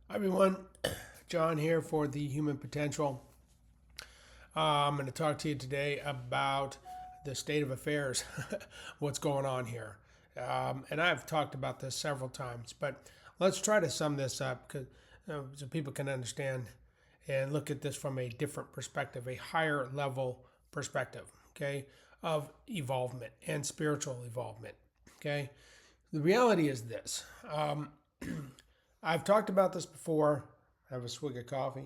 Hi everyone, John here for the Human Potential. I'm going to talk to you today about the state of affairs, what's going on here. And I've talked about this several times, but let's try to sum this up so people can understand and look at this from a different perspective, a higher level perspective, okay, of evolvement and spiritual evolvement, okay. The reality is this. I've talked about this before. Have a swig of coffee.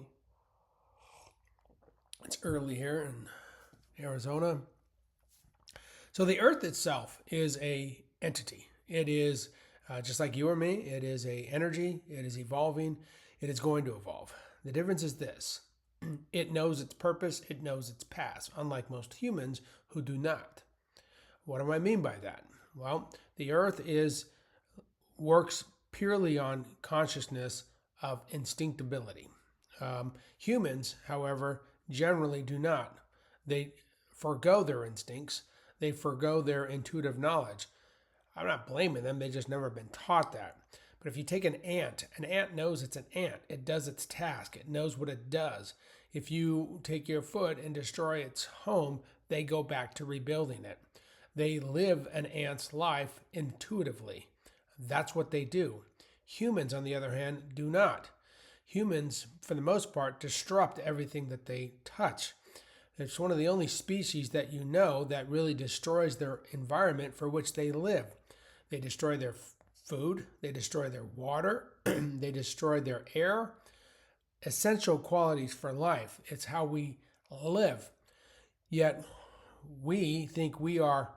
It's early here in Arizona. So the Earth itself is a entity. It is just like you or me. It is a energy. It is evolving. It is going to evolve. The difference is this: it knows its purpose. It knows its past. Unlike most humans who do not. What do I mean by that? Well, the Earth is works purely on consciousness of instinctability. Humans, however, generally do not. They forego their instincts, they forego their intuitive knowledge. I'm not blaming them, they've just never been taught that. But if you take an ant knows it's an ant. It does its task, it knows what it does. If you take your foot and destroy its home, they go back to rebuilding it. They live an ant's life intuitively. That's what they do. Humans, on the other hand, do not. Humans, for the most part, disrupt everything that they touch. It's one of the only species that you know that really destroys their environment for which they live. They destroy their food, they destroy their water, they destroy their air, essential qualities for life. It's how we live. Yet we think we are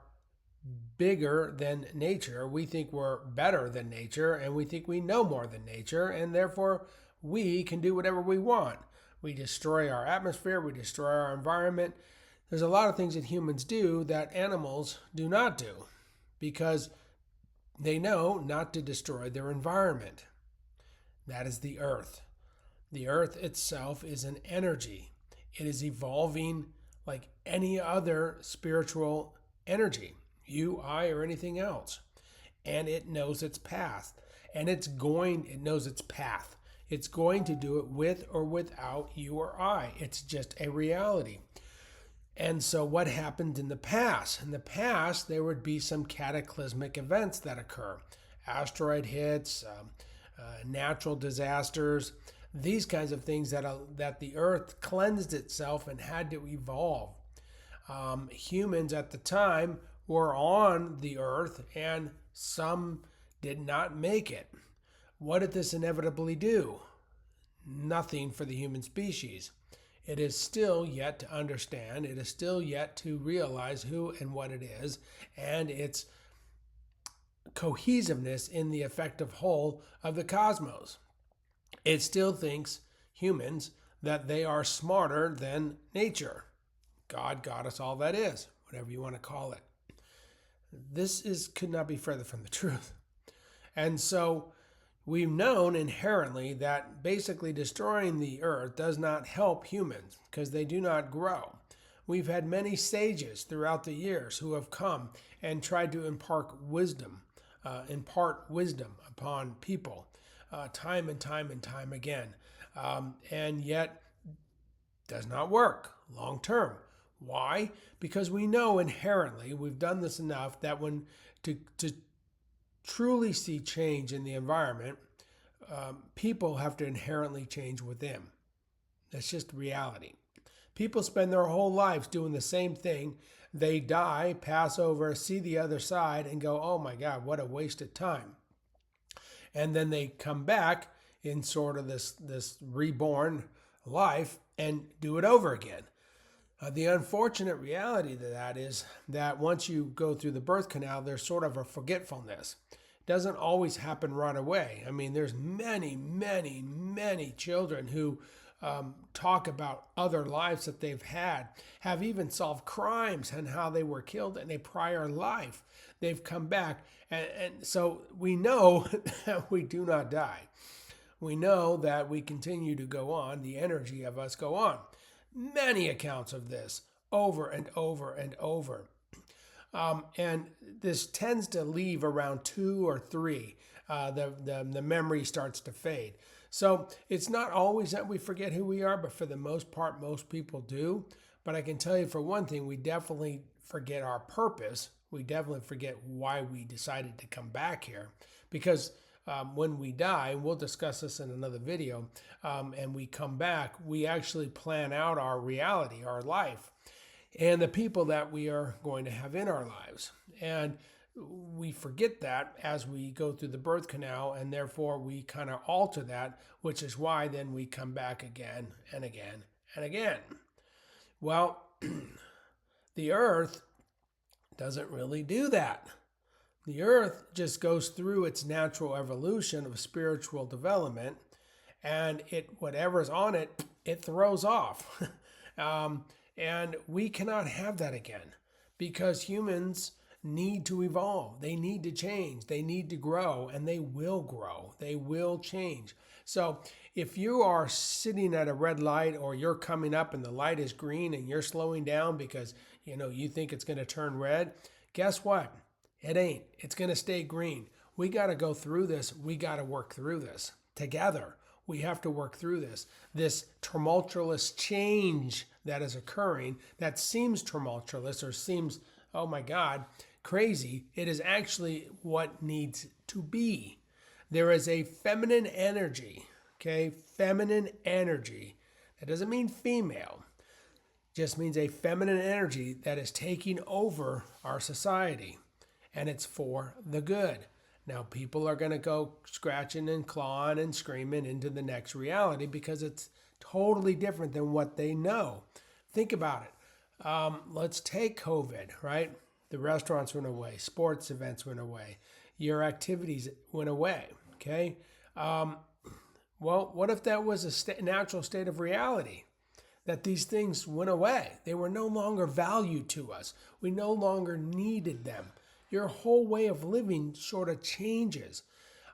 bigger than nature. We think we're better than nature, and we think we know more than nature, and therefore we can do whatever we want. We destroy our atmosphere, we destroy our environment. There's a lot of things that humans do that animals do not do because they know not to destroy their environment. That is the earth. The earth itself is an energy. It is evolving like any other spiritual energy, you, I, or anything else. And it knows its path. And it knows its path. It's going to do it with or without you or I. It's just a reality. And so, what happened in the past? In the past, there would be some cataclysmic events that occur: asteroid hits, natural disasters, these kinds of things that the Earth cleansed itself and had to evolve. Humans at the time were on the Earth, and some did not make it. What did this inevitably do? Nothing for the human species. It is still yet to understand, it is still yet to realize who and what it is, and its cohesiveness in the effective whole of the cosmos. It still thinks, humans, that they are smarter than nature. God got us all that is, whatever you want to call it. Could not be further from the truth. And so we've known inherently that basically destroying the earth does not help humans because they do not grow. We've had many sages throughout the years who have come and tried to impart wisdom upon people time and time and time again. And yet does not work long term. Why? Because we know inherently, we've done this enough that when to truly see change in the environment, people have to inherently change within. That's just reality. People spend their whole lives doing the same thing. They die, pass over, see the other side, and go, oh my God, what a waste of time. And then they come back in sort of this reborn life and do it over again. The unfortunate reality to that is that once you go through the birth canal, there's sort of a forgetfulness. It doesn't always happen right away. I mean, there's many, many, many children who talk about other lives that they've had, have even solved crimes and how they were killed in a prior life. They've come back. And so we know that we do not die. We know that we continue to go on. The energy of us go on. Many accounts of this over and over and over. And this tends to leave around 2 or 3. the memory starts to fade. So it's not always that we forget who we are, but for the most part, most people do. But I can tell you for one thing, we definitely forget our purpose. We definitely forget why we decided to come back here. Because when we die, and we'll discuss this in another video, and we come back, we actually plan out our reality, our life, and the people that we are going to have in our lives. And we forget that as we go through the birth canal, and therefore we kind of alter that, which is why then we come back again and again and again. Well, the earth doesn't really do that. The earth just goes through its natural evolution of spiritual development, and whatever's on it, it throws off. And we cannot have that again, because humans need to evolve. They need to change. They need to grow, and they will grow. They will change. So if you are sitting at a red light, or you're coming up and the light is green and you're slowing down because you think it's going to turn red, guess what? It ain't. It's going to stay green. We got to go through this. We got to work through this together. We have to work through this tumultuous change that is occurring, that seems tumultuous or seems, oh my God, crazy. It is actually what needs to be. There is a feminine energy, okay? Feminine energy. That doesn't mean female. It just means a feminine energy that is taking over our society, and it's for the good. Now, people are going to go scratching and clawing and screaming into the next reality because it's totally different than what they know. Think about it. Let's take COVID, right? The restaurants went away. Sports events went away. Your activities went away, okay? Well, what if that was a natural state of reality? That these things went away. They were no longer valued to us. We no longer needed them. Your whole way of living sort of changes.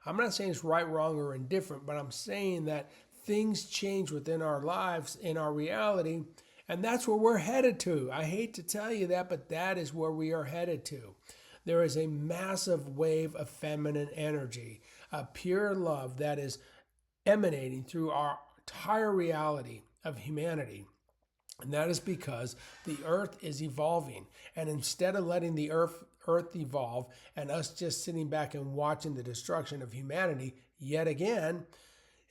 I'm not saying it's right, wrong, or indifferent, but I'm saying that things change within our lives, in our reality, and that's where we're headed to. I hate to tell you that, but that is where we are headed to. There is a massive wave of feminine energy, a pure love that is emanating through our entire reality of humanity. And that is because the earth is evolving. And instead of letting the earth evolve and us just sitting back and watching the destruction of humanity yet again,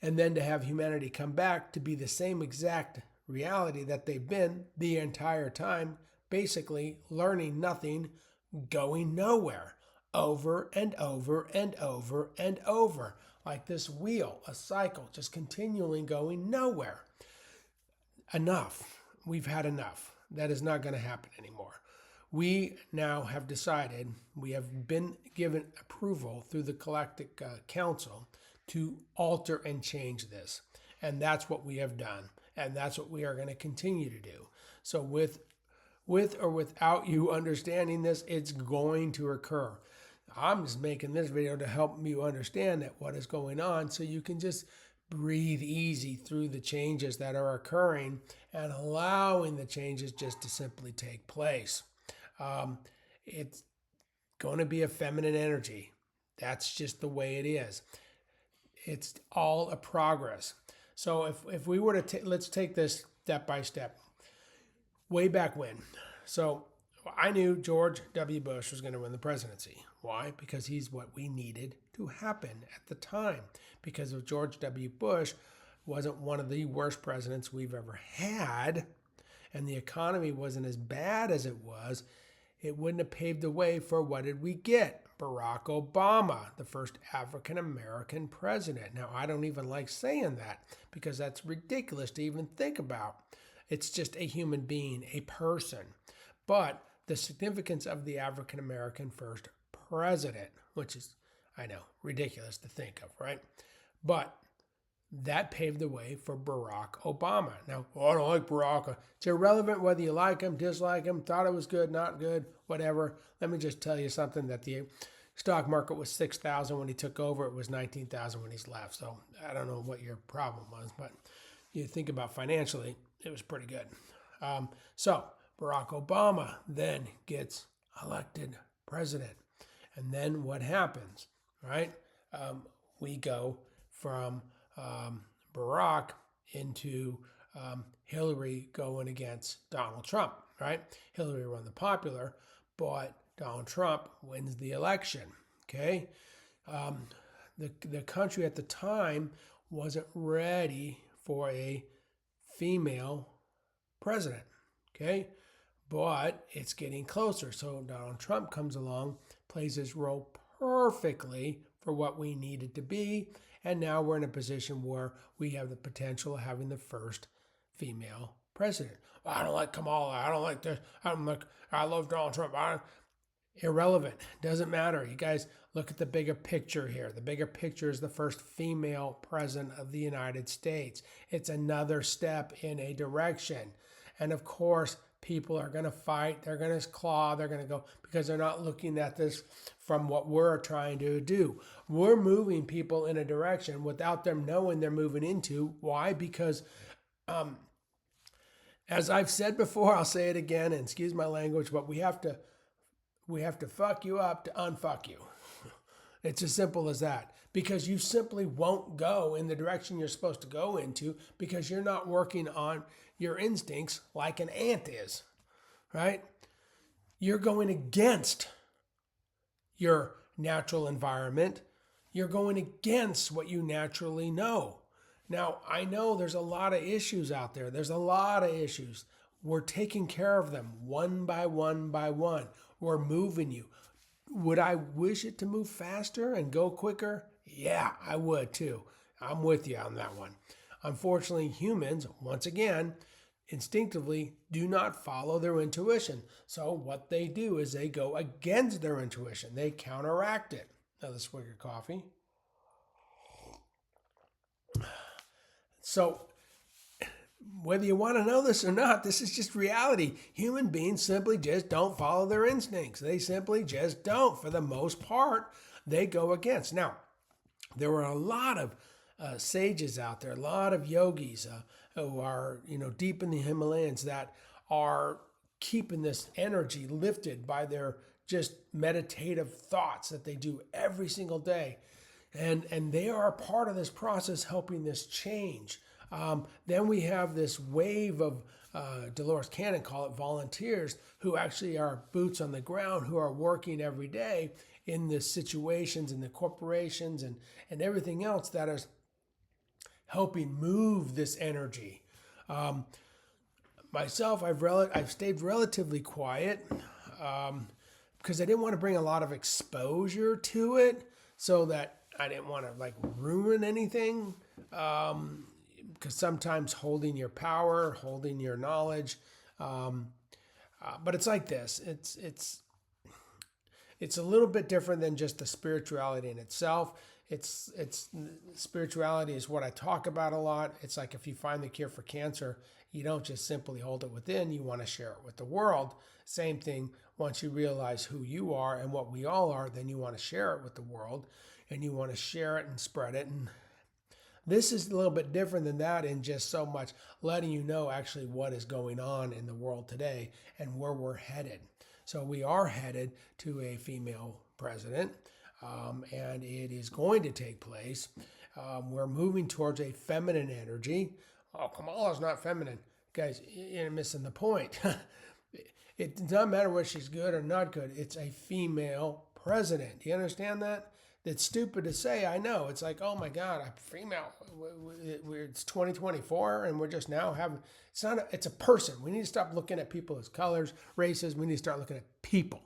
and then to have humanity come back to be the same exact reality that they've been the entire time, basically learning nothing, going nowhere, over and over and over and over, like this wheel, a cycle, just continually going nowhere. Enough. We've had enough. That is not going to happen anymore. We now have decided, we have been given approval through the Galactic Council to alter and change this. And that's what we have done. And that's what we are going to continue to do. So with or without you understanding this, it's going to occur. I'm just making this video to help you understand that what is going on, so you can just breathe easy through the changes that are occurring and allowing the changes just to simply take place. It's going to be a feminine energy. That's just the way it is. It's all a progress. So if we were to let's take this step by step. Way back when. So I knew George W. Bush was going to win the presidency. Why? Because he's what we needed to happen at the time. Because if George W. Bush wasn't one of the worst presidents we've ever had, and the economy wasn't as bad as it was, it wouldn't have paved the way for what did we get? Barack Obama, the first African-American president. Now, I don't even like saying that because that's ridiculous to even think about. It's just a human being, a person. But the significance of the African-American first president, which is, I know, ridiculous to think of, right? But that paved the way for Barack Obama. Now, I don't like Barack. It's irrelevant whether you like him, dislike him, thought it was good, not good, whatever. Let me just tell you something, that the stock market was 6,000 when he took over. It was 19,000 when he's left. So I don't know what your problem was, but you think about financially, it was pretty good. So Barack Obama then gets elected president. And then what happens, right? we go from Barack into Hillary going against Donald Trump, right? Hillary won the popular, but Donald Trump wins the election, okay? The country at the time wasn't ready for a female president, okay? But it's getting closer. So Donald Trump comes along, plays his role perfectly for what we needed to be. And now we're in a position where we have the potential of having the first female president. I don't like Kamala. I don't like this. I love Donald Trump. Irrelevant. Doesn't matter. You guys look at the bigger picture here. The bigger picture is the first female president of the United States. It's another step in a direction. And of course, people are going to fight. They're going to claw. They're going to go because they're not looking at this from what we're trying to do. We're moving people in a direction without them knowing they're moving into. Why? Because as I've said before, I'll say it again, and excuse my language, but we have to fuck you up to unfuck you. It's as simple as that. Because you simply won't go in the direction you're supposed to go into because you're not working on your instincts like an ant is, right? You're going against your natural environment. You're going against what you naturally know. Now, I know there's a lot of issues out there. There's a lot of issues. We're taking care of them one by one by one. We're moving you. Would I wish it to move faster and go quicker? Yeah, I would too. I'm with you on that one. Unfortunately, humans, once again, instinctively do not follow their intuition. So what they do is they go against their intuition. They counteract it. Another swig of coffee. So whether you want to know this or not, this is just reality. Human beings simply just don't follow their instincts. They simply just don't. For the most part, they go against. Now, there were a lot of sages out there, a lot of yogis who are, deep in the Himalayas that are keeping this energy lifted by their just meditative thoughts that they do every single day. And they are a part of this process helping this change. Then we have this wave of Dolores Cannon, call it volunteers, who actually are boots on the ground, who are working every day in the situations and the corporations and everything else that is helping move this energy. Myself, I've stayed relatively quiet because I didn't want to bring a lot of exposure to it, so that I didn't want to ruin anything. Because sometimes holding your power, holding your knowledge, but it's like this. It's a little bit different than just the spirituality in itself. It's spirituality is what I talk about a lot. It's like if you find the cure for cancer, you don't just simply hold it within. You want to share it with the world. Same thing. Once you realize who you are and what we all are, then you want to share it with the world, and you want to share it and spread it. And this is a little bit different than that in just so much letting you know actually what is going on in the world today and where we're headed. So we are headed to a female president, and it is going to take place. We're moving towards a feminine energy. Oh, Kamala's not feminine. Guys, you're missing the point. It doesn't matter whether she's good or not good. It's a female president. Do you understand that? It's stupid to say, I know. It's like, oh my God, I'm female. It's 2024 and we're just now having, it's a person. We need to stop looking at people as colors, races. We need to start looking at people.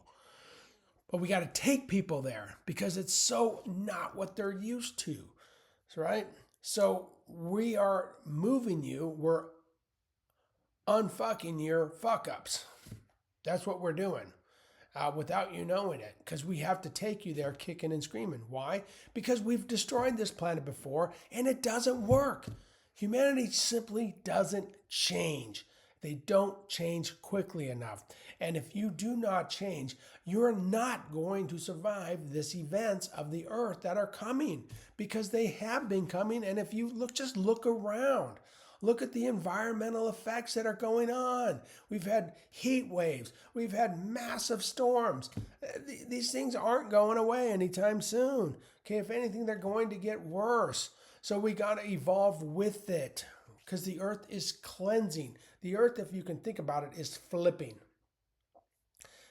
But we got to take people there because it's so not what they're used to, right? So we are moving you. We're unfucking your fuck ups. That's what we're doing. Without you knowing it, because we have to take you there kicking and screaming. Why? Because we've destroyed this planet before and it doesn't work. Humanity simply doesn't change. They don't change quickly enough. And if you do not change, you're not going to survive these events of the earth that are coming, because they have been coming. And if you just look around. Look at the environmental effects that are going on. We've had heat waves. We've had massive storms. These things aren't going away anytime soon. Okay, if anything, they're going to get worse. So we got to evolve with it because the earth is cleansing. The earth, if you can think about it, is flipping.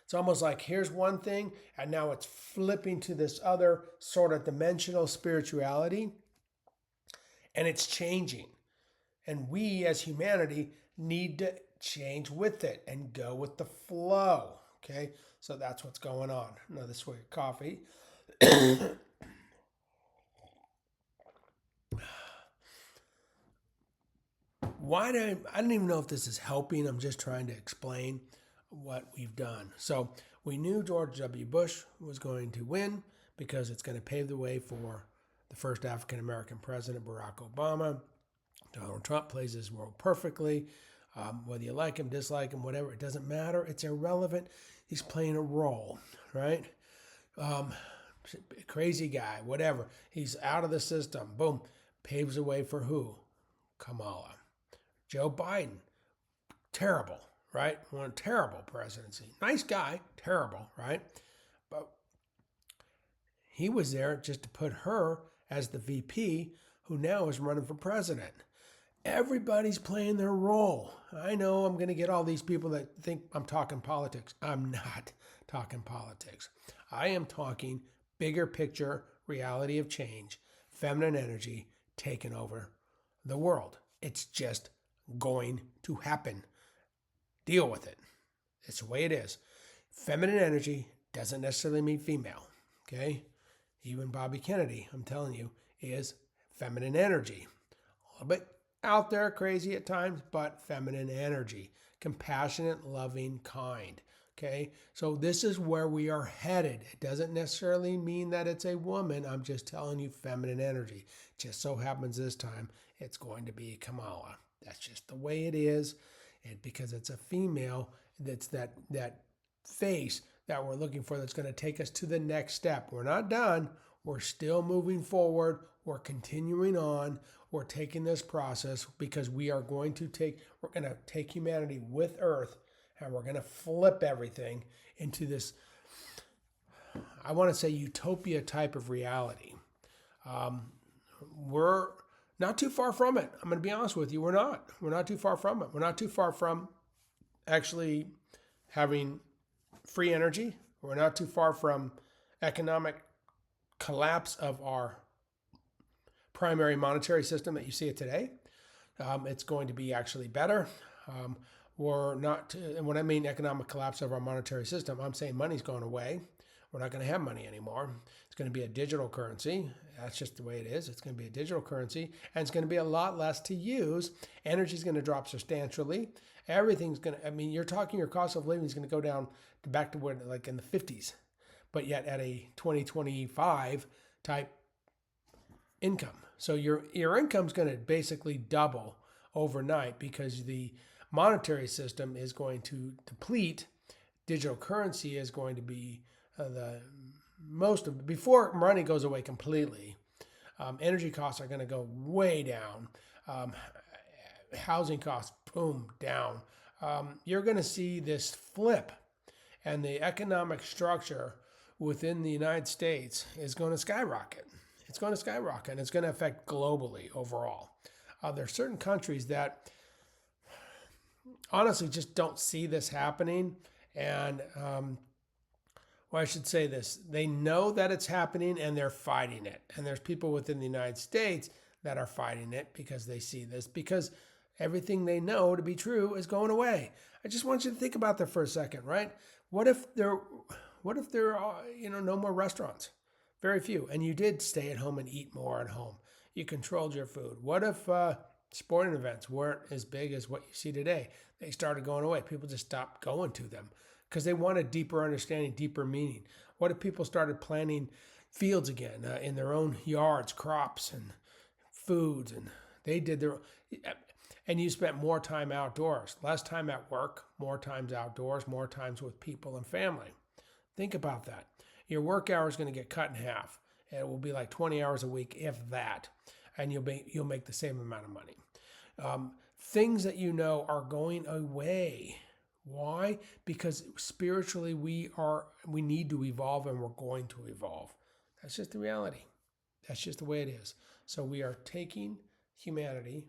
It's almost like here's one thing, and now it's flipping to this other sort of dimensional spirituality, and it's changing. And we as humanity need to change with it and go with the flow. Okay, so that's what's going on. Another swig of coffee. I don't even know if this is helping. I'm just trying to explain what we've done. So we knew George W. Bush was going to win because it's going to pave the way for the first African American president, Barack Obama. Donald Trump plays his role perfectly. Whether you like him, dislike him, whatever, it doesn't matter. It's irrelevant. He's playing a role, right? Crazy guy, whatever. He's out of the system. Boom. Paves the way for who? Kamala. Joe Biden. Terrible, right? One terrible presidency. Nice guy, terrible, right? But he was there just to put her as the VP who now is running for president. Everybody's playing their role. I know I'm going to get all these people that think I'm talking politics. I'm not talking politics. I am talking bigger picture, reality of change, feminine energy taking over the world. It's just going to happen. Deal with it. It's the way it is. Feminine energy doesn't necessarily mean female. Okay? Even Bobby Kennedy, I'm telling you, is feminine energy. A little bit out there, crazy at times, but feminine energy. Compassionate, loving, kind. Okay? So this is where we are headed. It doesn't necessarily mean that it's a woman. I'm just telling you feminine energy. Just so happens this time it's going to be Kamala. That's just the way it is. And because it's a female, that's that face that we're looking for that's going to take us to the next step. We're not done. We're still moving forward. We're continuing on. We're taking this process because we're going to take humanity with Earth, and we're going to flip everything into this, I want to say, utopia type of reality. We're not too far from it. I'm going to be honest with you. We're not. We're not too far from it. We're not too far from actually having free energy. We're not too far from economic collapse of our primary monetary system that you see it today. It's going to be actually better. We're not, and when I mean economic collapse of our monetary system, I'm saying money's going away. We're not going to have money anymore. It's going to be a digital currency. That's just the way it is. It's going to be a digital currency, and it's going to be a lot less to use. Energy's going to drop substantially. Everything's going to, you're talking your cost of living is going to go down back to where, like in the 50s, but yet at a 2025 type income. So your income's going to basically double overnight because the monetary system is going to deplete. Digital currency is going to be before money goes away completely. Energy costs are going to go way down. Housing costs, boom, down. You're going to see this flip, and the economic structure within the United States is going to skyrocket. It's going to skyrocket, and it's going to affect globally overall. There are certain countries that honestly just don't see this happening, and I should say this. They know that it's happening, and they're fighting it. And there's people within the United States that are fighting it because they see this, because everything they know to be true is going away. I just want you to think about that for a second, right? What if there are, no more restaurants? Very few. And you did stay at home and eat more at home. You controlled your food. What if sporting events weren't as big as what you see today? They started going away. People just stopped going to them because they want a deeper understanding, deeper meaning. What if people started planting fields again in their own yards, crops and foods, and they did their, and you spent more time outdoors, less time at work, more times outdoors, more times with people and family. Think about that. Your work hour is going to get cut in half. It will be like 20 hours a week, if that, and you'll make the same amount of money. Things that you know are going away. Why? Because spiritually we need to evolve, and we're going to evolve. That's just the reality. That's just the way it is. So we are taking humanity,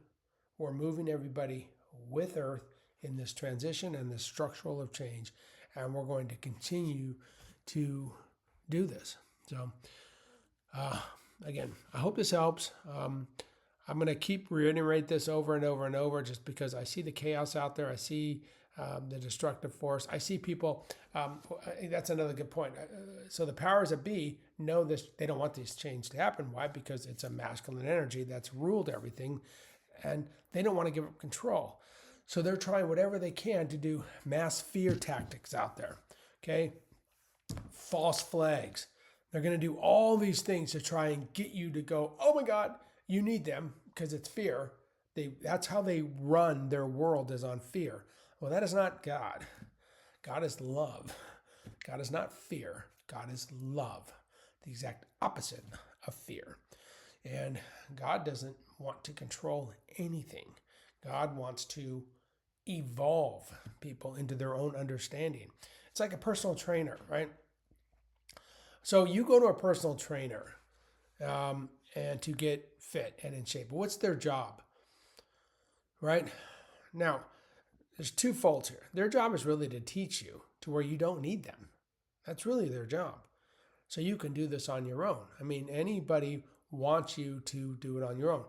we're moving everybody with Earth in this transition and this structural of change, and we're going to continue to do this. So again, I hope this helps. I'm going to keep reiterate this over and over and over, just because I see the chaos out there. I see the destructive force. I see people. That's another good point. So the powers that be know this. They don't want this change to happen. Why? Because it's a masculine energy that's ruled everything, and they don't want to give up control. So they're trying whatever they can to do mass fear tactics out there. Okay, false flags. They're going to do all these things to try and get you to go, oh my God, you need them, because it's fear. That's how they run their world, is on fear. Well, that is not God. God is love. God is not fear. God is love, the exact opposite of fear. And God doesn't want to control anything. God wants to evolve people into their own understanding. It's like a personal trainer, right? So you go to a personal trainer and to get fit and in shape. What's their job? Right? Now, there's two faults here. Their job is really to teach you to where you don't need them. That's really their job. So you can do this on your own. I mean, anybody wants you to do it on your own.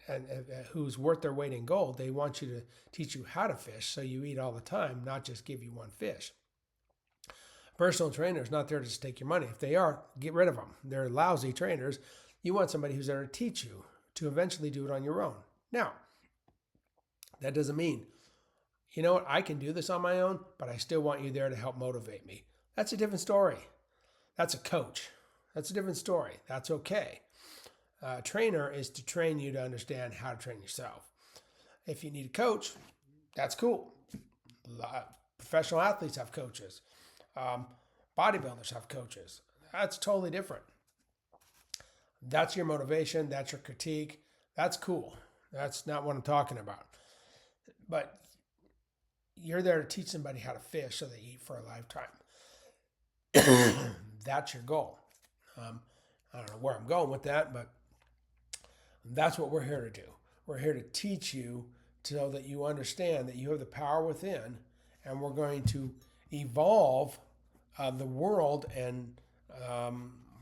And who's worth their weight in gold, they want you to teach you how to fish so you eat all the time, not just give you one fish. Personal trainer is not there to just take your money. If they are, get rid of them. They're lousy trainers. You want somebody who's there to teach you to eventually do it on your own. Now, that doesn't mean, you know what, I can do this on my own, but I still want you there to help motivate me. That's a different story. That's a coach. That's a different story. That's okay. A trainer is to train you to understand how to train yourself. If you need a coach, that's cool. Professional athletes have coaches. Bodybuilders have coaches. That's totally different. That's your motivation. That's your critique. That's cool. That's not what I'm talking about. But you're there to teach somebody how to fish so they eat for a lifetime. That's your goal. I don't know where I'm going with that, but that's what we're here to do. We're here to teach you so that you understand that you have the power within, and we're going to evolve the world, and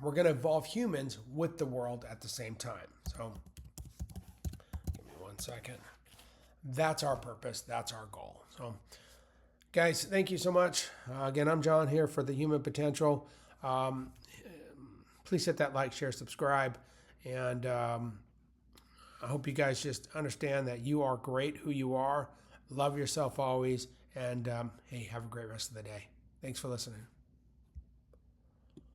we're going to evolve humans with the world at the same time. So give me 1 second. That's our purpose. That's our goal. So guys, thank you so much. Again, I'm John here for the Human Potential. Please hit that like, share, subscribe. And I hope you guys just understand that you are great who you are. Love yourself always. And hey, have a great rest of the day. Thanks for listening.